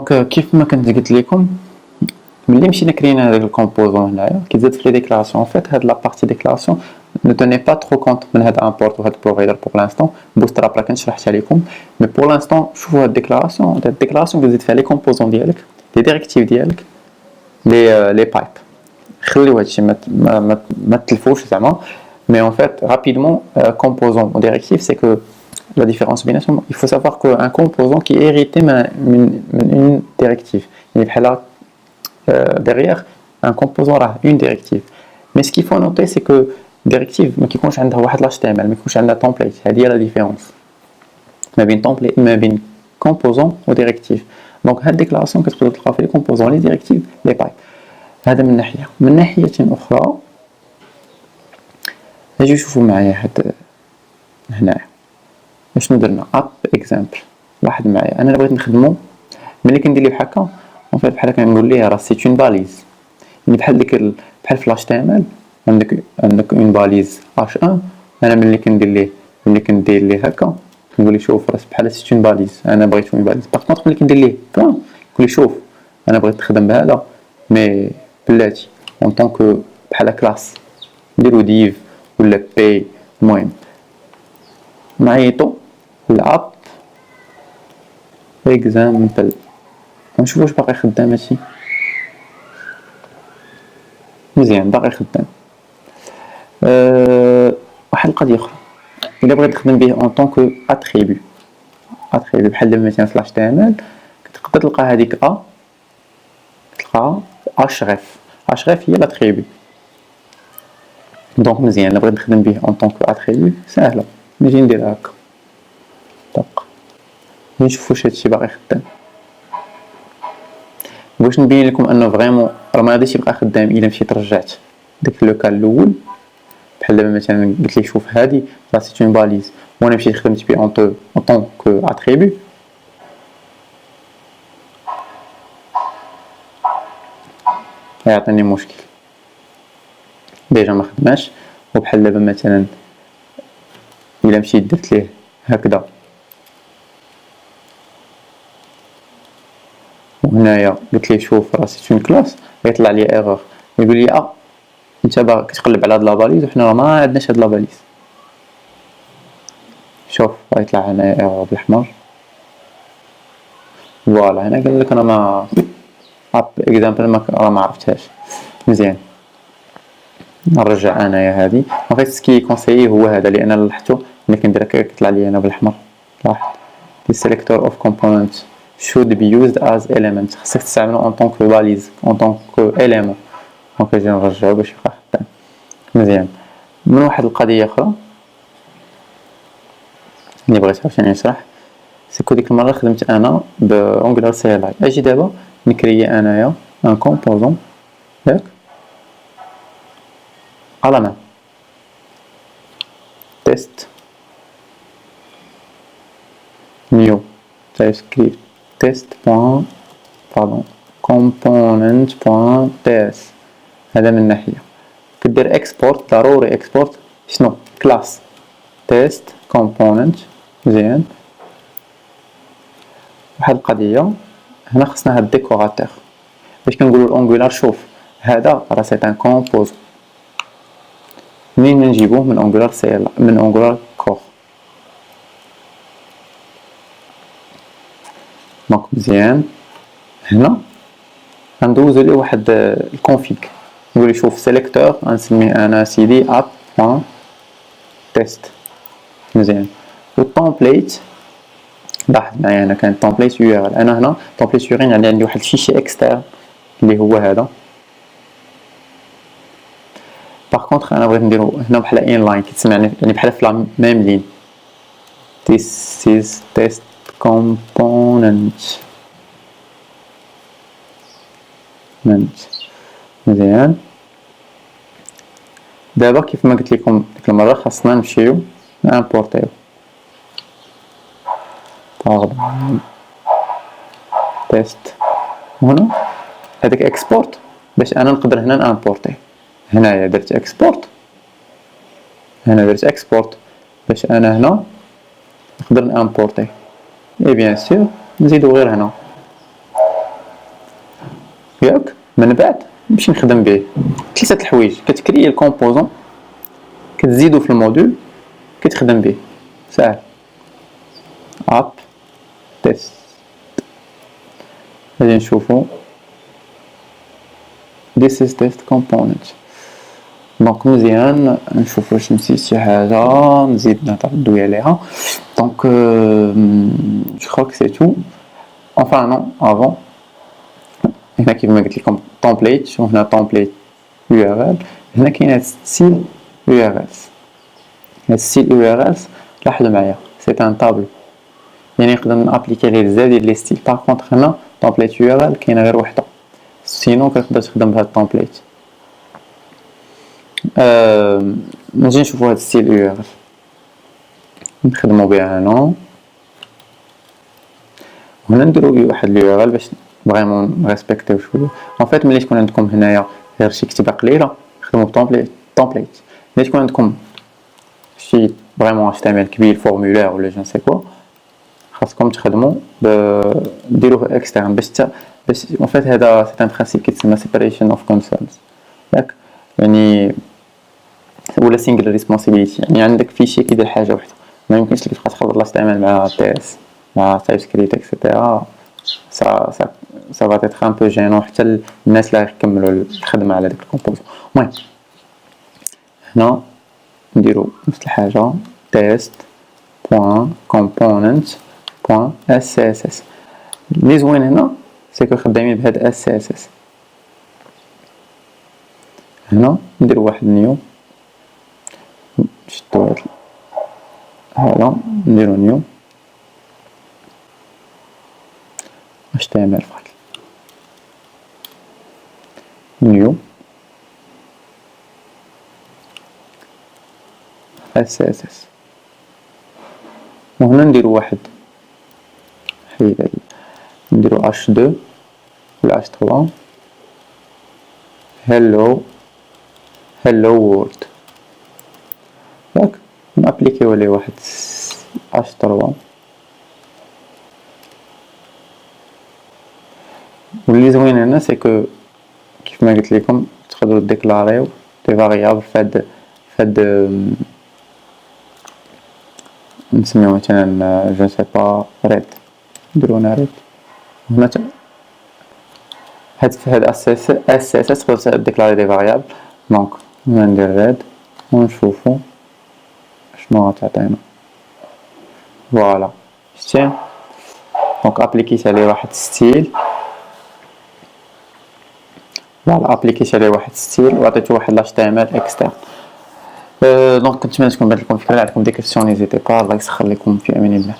دونك كيف ما كنت قلت لكم ملي مشينا كرينا هذاك الكومبوزون هنايا كيتزاد في لي ديكلاراسيون فيت هاد لا بارتي ديكلاراسيون ne tenez pas trop compte من هاد امبورت وهاد بروفايدر بور لانستون بوستراب راه كنت شرحتها لكم مي بور لانستون شوفوا هاد الديكلاراسيون كتزيد فيها لي كومبوزون ديالك لي ديريكتيف ديالك لي بايب خليو هادشي ما تلفوش زعما مي en fait rapidement composant ou directif c'est que la différence بيناتهم il faut savoir qu'un composant qui est hérité من une directive يعني بحال derrière un composant راه une directive mais ce qu'il faut noter c'est que directive ما كيكونش عندها واحد l'HTML ما كيكونش عندها template هذه هي la différence ما بين template ما بين composant و directive donc هاد الديكلاراسيون كتقدر تلقاها في لي composants لي directive لي بايب هذا من ناحيه من ناحيه اخرى اجي شوفوا معايا هاد هنايا شنو درنا اب اكزامبل واحد معايا انا بغيت نخدمو ملي كندير ليه بحال هكا اون فيت بحال كنقول ليه راه سي اون باليز يعني بحال ديك بحال في لاش تي ام ال عندك اون باليز اش 1 انا ملي كندير ليه هكا كنقول ليه شوف راه بحال سي اون باليز انا بغيت اون باليز باغ كونطخ ملي كندير ليه بوين نقول ليه شوف انا بغيت نخدم بهذا مي بلاتي اون طونك بحال كلاس نديرو ديف ولا بي المهم نعيطو الاب اكزامبل نشوف واش باقي خدام هادشي مزيان باقي خدام واحد القضيه اخرى الا بغيت نخدم به اون طونك اتريبيو بحال دابا مثلا في لاش تي ام ال كتقدر تلقى هذيك ا تلقاها اشريف هي لاتريبيو دونك مزيان الا بغيت نخدم به اون طونك اتريبيو ساهله نجي نديرها هكا دق نشوف واش هادشي باقي خدام باش نبين لكم انه فريمون راه ما غاديش يبقى خدام الا مشيت رجعت داك لو كان الاول بحال دابا مثلا قلت ليه شوف هادي راه سي اون باليز وانا مشيت خدمت بيه اون طونك اتريبيو يعطيني مشكل ديجا ما خدماش وبحال دابا مثلا الا مشيت درت ليه هكذا وهنايا قلت ليه شوف راه سي اون كلاس يطلع لي ايرور يقول لي انت باغي كتقلب على هاد لاباليز وحنا راه ما عندناش هاد لاباليز شوف يطلع هنا ايرور بالاحمر فوالا هنا قال لك انا ما اكزامبل راه ما عرفتهاش مزيان نرجع انايا هادي ان فيت سكي كونسايي هو هذا لان لاحظتوا ملي كندير هكا كيطلع لي هنا بالاحمر لاحظ the selector of components should be used as element خاصك تستعملو en tant que balise en tant que element دونك نجي نرجعو باش يبقى خدام مزيان من واحد القضيه اخرى اللي بغيت عاوتاني نشرح سكو ديك المره خدمت انا بانجلر سي ال اي اجي دابا نكريي انايا ان كومبوزون ياك على ما تيست نيو تايبسكريبت component.ts هذا من ناحيه كدير اكسبورت ضروري اكسبورت شنو كلاس تيست كومبوننت مزيان واحد القضيه هنا خصنا هاد الديكوراتور باش كنقولوا الانجولار شوف هذا راه سي ان كومبوز منين نجيبوه من انجولار سي من انجولار كور دونك مزيان هنا غندوزو ليه واحد الكونفيغ نقول ليه شوف سيليكتور غنسميه انا سيدي app.test مزيان والتمبليت لاحظ معايا هنا كان تمبليت يو ار ال انا هنا تمبليت يو ار ال يعني عندي واحد الفيشي اكسترن اللي هو هذا باغ كونطخ انا بغيت نديرو هنا بحال ان لاين كيتسمع يعني بحال في لا ميم لين this is test component مزيان دابا كيف ما قلت لكم ديك المره خاصنا نمشيو نامبورطيو باردون تيست هنا هذاك اكسبورت باش انا نقدر هنا نامبورطي هنايا درت اكسبورت هنا درت اكسبورت باش انا هنا نقدر نامبورطي اي بيان سور نزيدو غير هنا ياك من بعد نمشي نخدم به 3 الحوايج كتكري الكومبوزون كتزيدو في الموديول كتخدم به ساهل اب تيست غادي نشوفو this is test component دونك مزيان نشوفو واش نسيت شي حاجه نزيد نعرضو عليها دونك جو كرو كو سي تو enfin non avant هنا كيف ما قلت لكم template وهنا template URL هنا كاين ستيل URLs هاد ستيل URLs لاحظوا معايا سي ان طابلو يعني نقدر نابليكي غير زاد لي ستيل باغ كونطخ هنا template URL كاينه غير وحده سينو كتقدر تخدم بهاد التمبليت نجي نشوفو هاد ستيل URL نخدمو بها هنا هنا نديرو واحد URL باش فريمون ريسبكتيو شويه ان فيت ملي تكون عندكم هنايا غير شي كتابه قليله نخدمو بتمبليت ملي تكون عندكم شي فريمون HTML كبير فورمولير ولا جو نسي كوا خاصكم تخدموا ديروه اكسترن باش ان فيت هذا سي ان برينسيپ كيتسمى سيبريشن اوف كونسيرنز ياك يعني ولا سينجل ريسبونسابيلتي يعني عندك فيشي كيدير حاجه وحده ما يمكنش لك تبقى تخلط الاستعمال مع TS مع تايب سكريبت اكسيتيرا ça va être un peu gênant حتى الناس اللي يكملوا الخدمه على داك الكومبوزون المهم هنا نديرو نفس الحاجه test.component.scss اللي زوين هنا سيكو خدامين بهاد scss هنا نديرو واحد نيو نشدو هذا نديرو نيو HTML file new SSS وهنا نديرو واحد حيد نديرو H2 ولا H3 hello world ياك نابليكيو عليه واحد H3 واللي زوين هنا سي كو كيف ما قلت لكم تقدروا ديكلاريو دي فاريابل فهاد نسميو مثلا جو سي با ريد نديرو هنا ريد هنا هاد اس تقدر ديكلاري دي فاريابل دونك هنا ندير ريد ونشوفو شنو غتعطينا فوالا شتي دونك ابليكيت عليه واحد ستيل فوالا ابليكيت عليه واحد ستيل وعطيتو واحد HTML اكسترن دونك كنتمنى تكون بانت لكم الفكره عندكم دي كيسيون نيزيتي با الله يسخر لكم في امان الله.